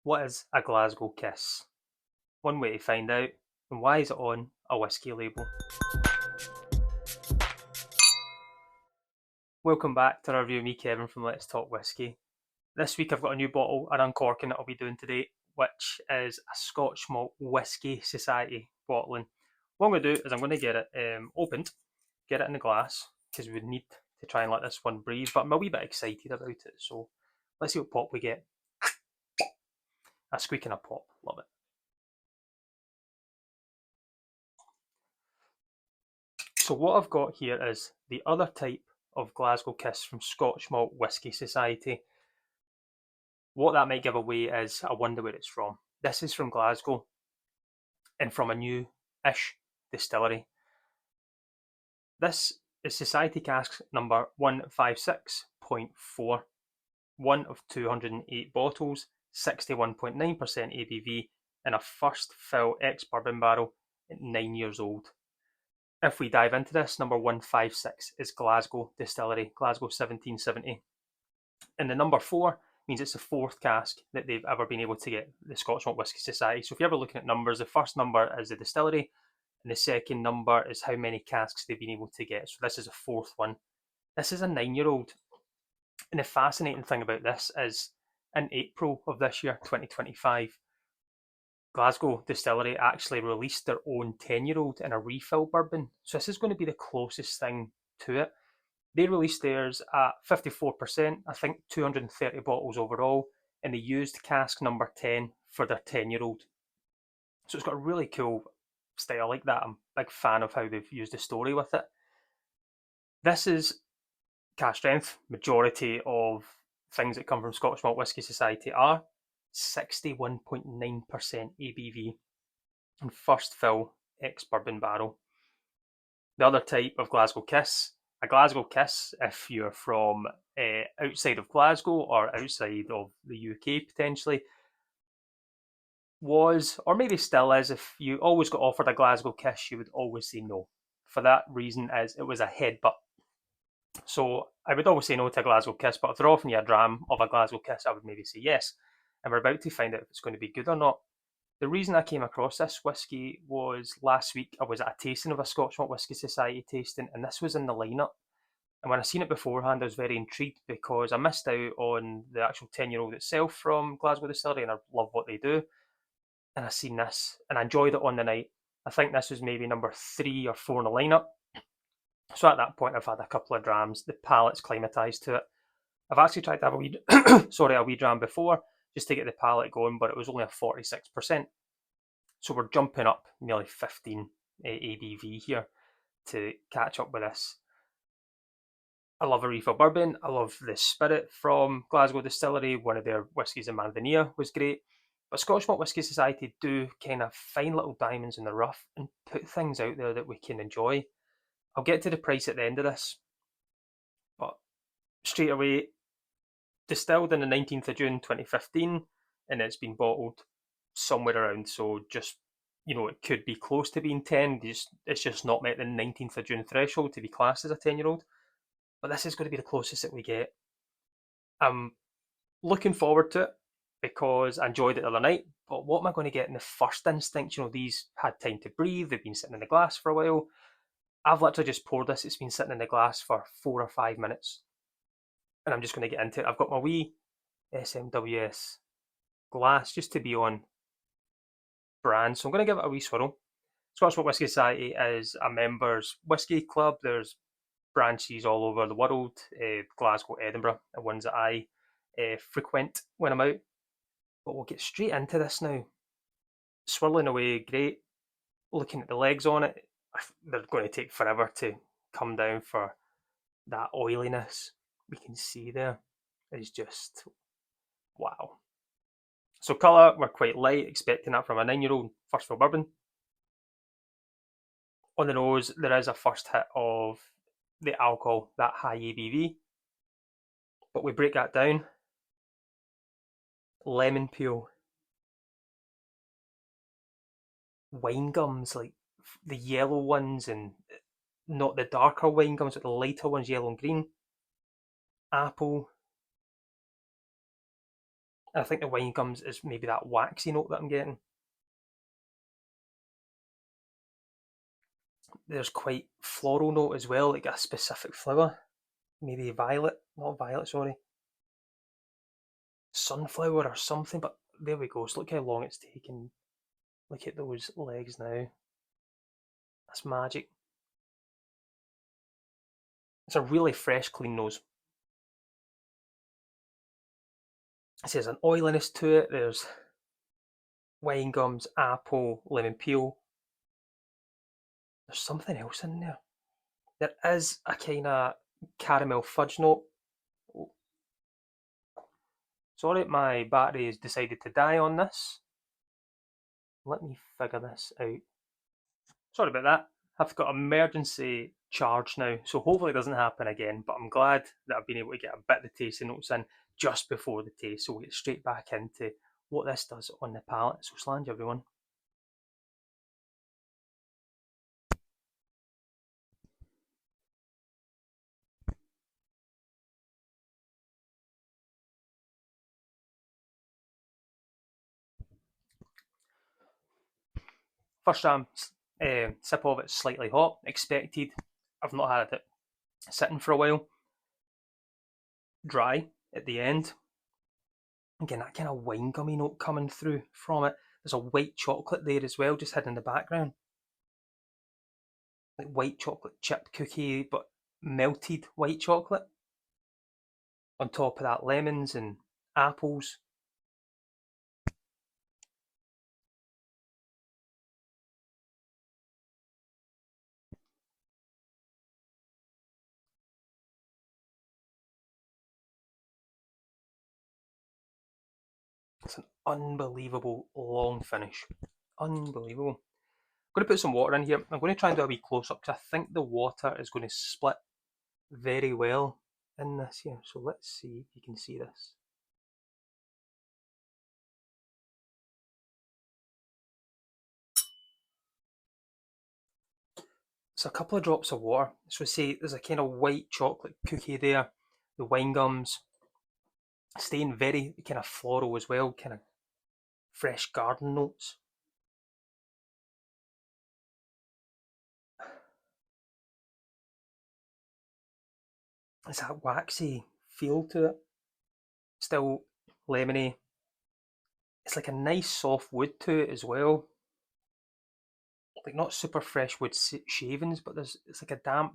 What is a Glasgow kiss? One way to find out, and why is it on a whisky label? Welcome back to our review of me, Kevin from Let's Talk Whisky. This week I've got a new bottle, an uncorking that I'll be doing today, which is a Scotch Malt Whisky Society bottling. What I'm going to do is I'm going to get it opened, get it in the glass, because we would need to try and let this one breathe, but I'm a wee bit excited about it, so let's see what pop we get. A squeak and a pop, love it. So what I've got here is the other type of Glasgow Kiss from Scotch Malt Whisky Society. What that might give away is I wonder where it's from. This is from Glasgow and from a new-ish distillery. This is Society Cask number 156.4, one of 208 bottles, 61.9% ABV, in a first fill ex-bourbon barrel at 9 years old. If we dive into this, number 156 is Glasgow Distillery, Glasgow 1770. And the number 4 means it's the fourth cask that they've ever been able to get, the Scotch Malt Whisky Society. So if you're ever looking at numbers, the first number is the distillery, and the second number is how many casks they've been able to get. So this is a fourth one. This is a 9-year-old. And the fascinating thing about this is in April of this year, 2025, Glasgow Distillery actually released their own 10-year-old in a refill bourbon. So this is going to be the closest thing to it. They released theirs at 54%, I think 230 bottles overall, and they used cask number 10 for their 10-year-old. So it's got a really cool style like that. I'm a big fan of how they've used the story with it. This is cask strength. Majority of things that come from Scotch Malt Whisky Society are 61.9% ABV and first fill ex-bourbon barrel. The other type of Glasgow Kiss, a Glasgow Kiss, if you're from outside of Glasgow or outside of the UK potentially, was, or maybe still is, if you always got offered a Glasgow Kiss, you would always say no. For that reason is it was a headbutt. So I would always say no to a Glasgow Kiss, but if they're offering you a dram of a Glasgow Kiss, I would maybe say yes. And we're about to find out if it's going to be good or not. The reason I came across this whisky was last week I was at a tasting of a Scotch Malt Whisky Society tasting, and this was in the lineup. And when I seen it beforehand, I was very intrigued because I missed out on the actual 10-year-old itself from Glasgow Distillery, and I love what they do. And I seen this, and I enjoyed it on the night. I think this was maybe number 3 or 4 in the lineup. So at that point, I've had a couple of drams. The palate's climatised to it. I've actually tried to have a wee, a wee dram before, just to get the palate going, but it was only a 46%. So we're jumping up nearly 15 ABV here to catch up with this. I love a refill bourbon. I love the spirit from Glasgow Distillery. One of their whiskies in Manvania was great. But Scotch Malt Whisky Society do kind of find little diamonds in the rough and put things out there that we can enjoy. I'll get to the price at the end of this, but straight away, distilled on the 19th of June 2015, and it's been bottled somewhere around, so just, it could be close to being 10, it's just not met the 19th of June threshold to be classed as a 10-year-old, but this is going to be the closest that we get. I'm looking forward to it because I enjoyed it the other night, but what am I going to get in the first instinct? These had time to breathe, they've been sitting in the glass for a while. I've literally just poured this, it's been sitting in the glass for 4 or 5 minutes, and I'm just going to get into it. I've got my wee SMWS glass just to be on brand, so I'm going to give it a wee swirl. Scotch Malt Whisky Society is a members whisky club. There's branches all over the world, Glasgow, Edinburgh, the ones that I frequent when I'm out. But we'll get straight into this now. Swirling away, great. Looking at the legs on it, they're going to take forever to come down for that oiliness. We can see there is just wow. So colour, we're quite light, expecting that from a 9-year-old first fill bourbon. On the nose, there is a first hit of the alcohol, that high ABV. But we break that down. Lemon peel. Wine gums, like the yellow ones, and not the darker wine gums, but the lighter ones, yellow and green. Apple. And I think the wine gums is maybe that waxy note that I'm getting. There's quite floral note as well, like a specific flower. Maybe violet, not violet, sorry. Sunflower or something, but there we go. So look how long it's taken. Look at those legs now. That's magic. It's a really fresh, clean nose. It says an oiliness to it. There's wine gums, apple, lemon peel. There's something else in there. There is a kind of caramel fudge note. Oh, sorry, my battery has decided to die on this. Let me figure this out. Sorry about that. I've got emergency charge now, so hopefully it doesn't happen again. But I'm glad that I've been able to get a bit of the tasting notes in just before the taste, so we'll get straight back into what this does on the palate. So slange everyone. First sip of it, slightly hot, expected. I've not had it sitting for a while. Dry at the end. Again, that kind of wine gummy note coming through from it. There's a white chocolate there as well, just hidden in the background. Like white chocolate chip cookie, but melted white chocolate. On top of that, lemons and apples. It's an unbelievable long finish. Unbelievable. I'm going to put some water in here. I'm going to try and do a wee close up because I think the water is going to split very well in this here. So let's see if you can see this. So a couple of drops of water. So say there's a kind of white chocolate cookie there. The wine gums staying very kind of floral as well, kind of fresh garden notes. It's that waxy feel to it. Still lemony. It's like a nice soft wood to it as well. Like not super fresh wood shavings, but it's like a damp,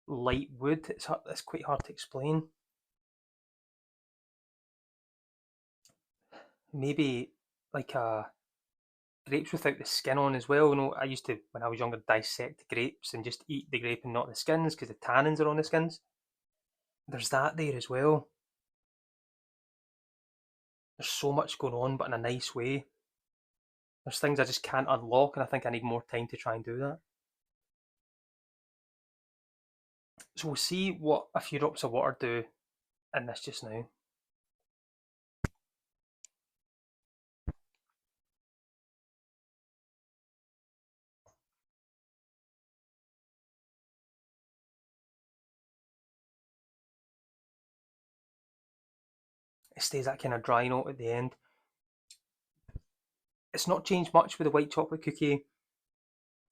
light wood. It's quite hard to explain. Maybe like a grapes without the skin on as well. You know, I used to, when I was younger, dissect grapes and just eat the grape and not the skins because the tannins are on the skins. There's that there as well. There's so much going on, but in a nice way. There's things I just can't unlock, and I think I need more time to try and do that. So we'll see what a few drops of water do in this just now. It stays that kind of dry note at the end. It's not changed much with the white chocolate cookie.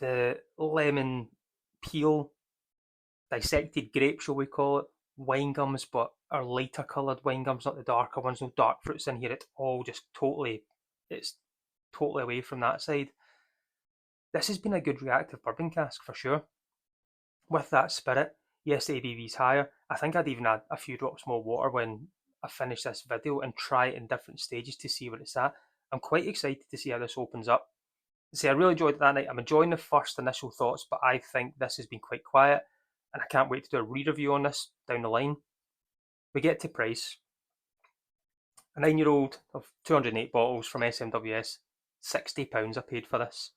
The lemon peel, dissected grape, shall we call it, wine gums, but are lighter coloured wine gums, not the darker ones. No dark fruits in here. It's totally away from that side. This has been a good reactive bourbon cask for sure. With that spirit, yes, the ABV's higher. I think I'd even add a few drops more water when I finish this video and try it in different stages to see where it's at. I'm quite excited to see how this opens up. See, I really enjoyed it that night. I'm enjoying the first initial thoughts, but I think this has been quite quiet, and I can't wait to do a re-review on this down the line. We get to price. A 9-year-old of 208 bottles from SMWS, £60 I paid for this.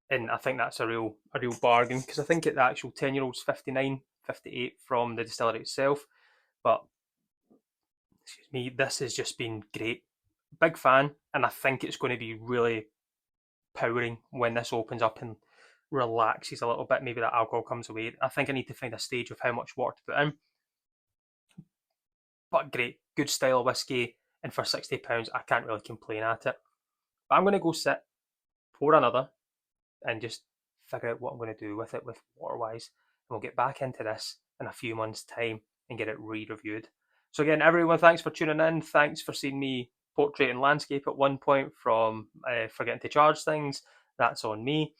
And I think that's a real bargain because I think the actual 10-year-old's 59, 58 from the distillery itself. But excuse me, this has just been great. Big fan, and I think it's going to be really powering when this opens up and relaxes a little bit. Maybe that alcohol comes away. I think I need to find a stage of how much water to put in. But great, good style whiskey. and for £60, I can't really complain at it. But I'm going to go sit, pour another, and just figure out what I'm going to do with it with water-wise. And we'll get back into this in a few months' time and get it re-reviewed. So again, everyone, thanks for tuning in. Thanks for seeing me portrait and landscape at one point from forgetting to charge things. That's on me.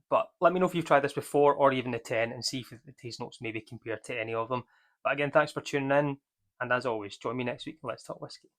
But let me know if you've tried this before or even the 10 and see if the taste notes maybe compare to any of them. But again, thanks for tuning in. And as always, join me next week and let's talk whiskey.